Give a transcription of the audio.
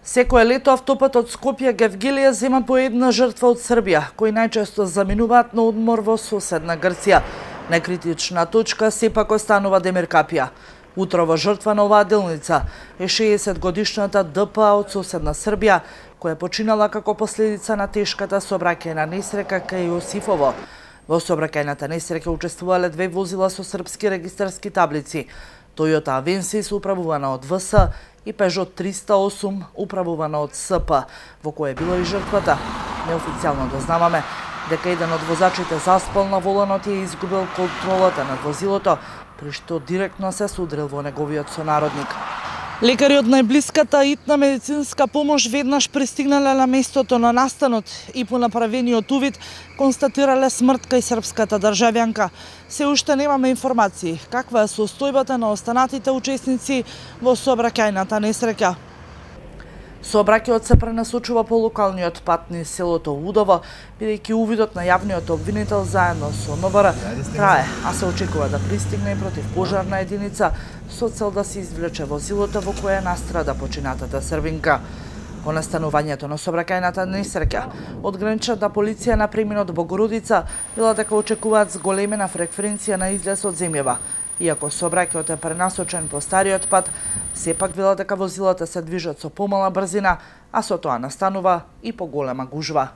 Секое лето автопат од Скопје Гевгелија зема по една жртва од Србија, кои најчесто заминуваат на одмор во соседна Грција. Најкритична точка сепак останува Демир Капија. Утрова жртва на оваа делница е 60-годишната ДПА од соседна Србија, која починала како последица на тешката сообраќајна несреќа кај Јосифово. Во сообраќајната несреќа учествувале две возила со српски регистарски таблици. Toyota Avensis управувана од ВС и Peugeot 308 управувана од СП, во која била и жртвата. Неофицијално дознаваме дека еден од возачите заспал на воланот и изгубил контролата над возилото, при што директно се судрил во неговиот сонародник. Лекари од најблиската итна медицинска помош веднаш пристигнале на местото на настанот и по направениот увид констатирале смрт кај српската државјанка. Се уште немаме информации каква е состојбата на останатите учесници во сообраќајната несреќа. Сообраќајот се пренасочува по локалниот пат низ селото Удово, бидејќи увидот на јавниот обвинител заедно со МВР трае, а се очекува да пристигне и противпожарна единица со цел да се извлече возилото во кое настрада починатата србинка. По настанувањето на сообраќајната несреќа, од граничната полиција на преминот Богородица била дека очекуваат зголемена фреквенција на излез од земјава. Иако сообраќајот е пренасочен по стариот пат, сепак вела дека возилата се движат со помала брзина, а со тоа настанува и поголема гужва.